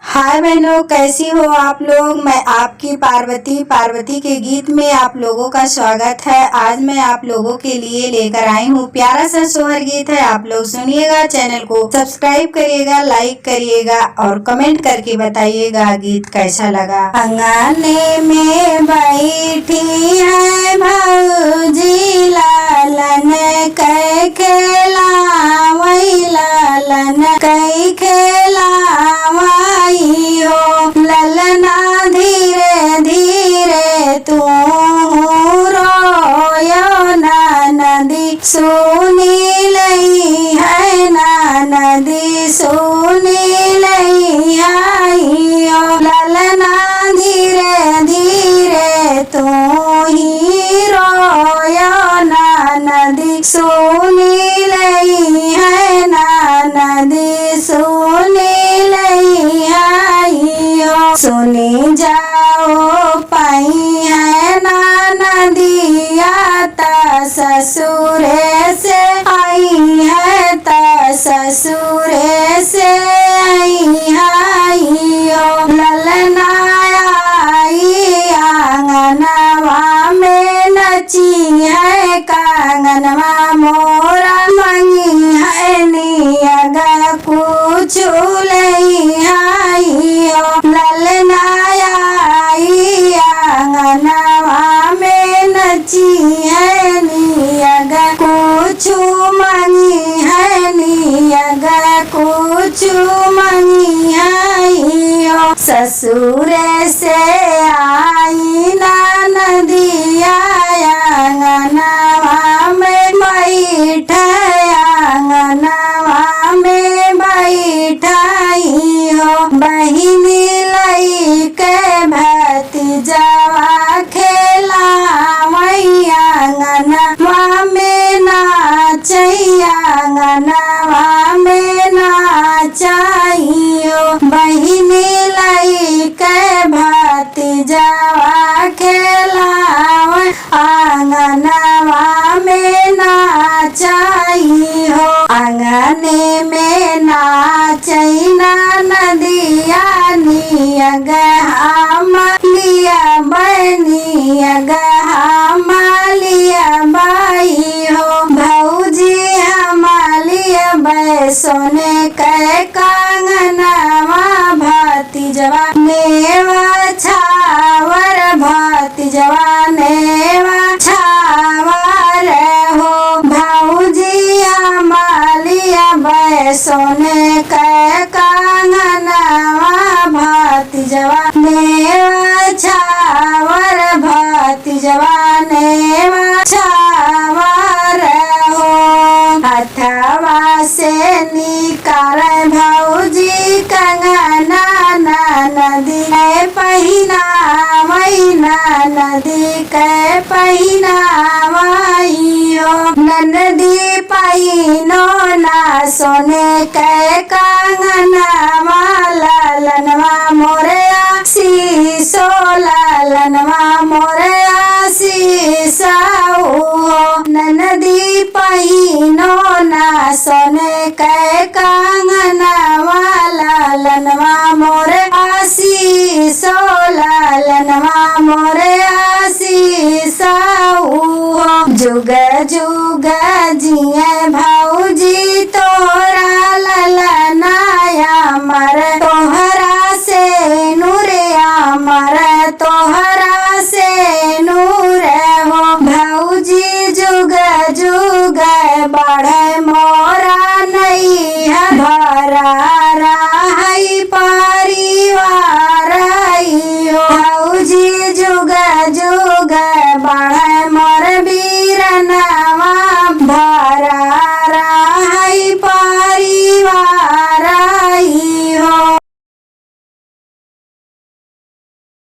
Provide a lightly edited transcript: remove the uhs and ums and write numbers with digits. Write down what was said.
हाय बहनों, कैसी हो आप लोग। मैं आपकी पार्वती के गीत में आप लोगों का स्वागत है। आज मैं आप लोगों के लिए लेकर आई हूँ प्यारा सा सोहर गीत है। आप लोग सुनिएगा, चैनल को सब्सक्राइब करिएगा, लाइक करिएगा और कमेंट करके बताइएगा गीत कैसा लगा। अंगने में बैठी है भौजी लालन कै खेलावई, लालन कै खेलावई हो। ललना धीरे धीरे तू रोयो ना नदी सुनी लई है, ना नदी सुनी लई आई हो। ललना धीरे धीरे तू ही रोयो ना नदी सुनी लई है, ना नदी सुनी लई आई हो। सुनी जाओ पाई है ना नदिया ता ससुरे से आई है, ता ससुरे से आई हो। ललना आई आंगनवा में नची है, कांगनवा मोरा मंगी है नियगा कुछ लई आई हो। ललना आई आंगनवा में नची है नियगा कुछ मंगी है, नियगा कुछ मंगी आई हो। ससुरे से आई ना नदिया आंगनवा में बैठा, आंगनवा में बैठाई हो। बहिनी लई के भतीजवा खेलावई, आंगनवा में नाचई, आंगनवा में नाचई हो। बहिनी लई के भतीजवा खेलावई, आंगनवा में नाचई हो। आंगने में नाचई ना नदिया नियग हम लिया बनिया हम लिया बाई हो। भौजी हम लिया सोने के कांगनवा, भतीजवा नेवा छावर, भतीजवा नेवा छावर हो। भौजी हम लिया सोने के कांगनवा, भतीजवा नेवा छावर, भतीजवा नेवा छावर हो। हथवा से निकाल भौजी कंगना, ना नदी के पहिनावई, ना नदी के पहिनावई हो। ननदी पहिनो ना सोने के कांगनवा, लालनवा मोरे शीशो, लालनवा मोरे शीशा हो। ननदी पहिनो ना सोने के कांगनवा, लालनवा मोरे शीशो, लालनवा मोरे शीशा हो। जुग जुग जिए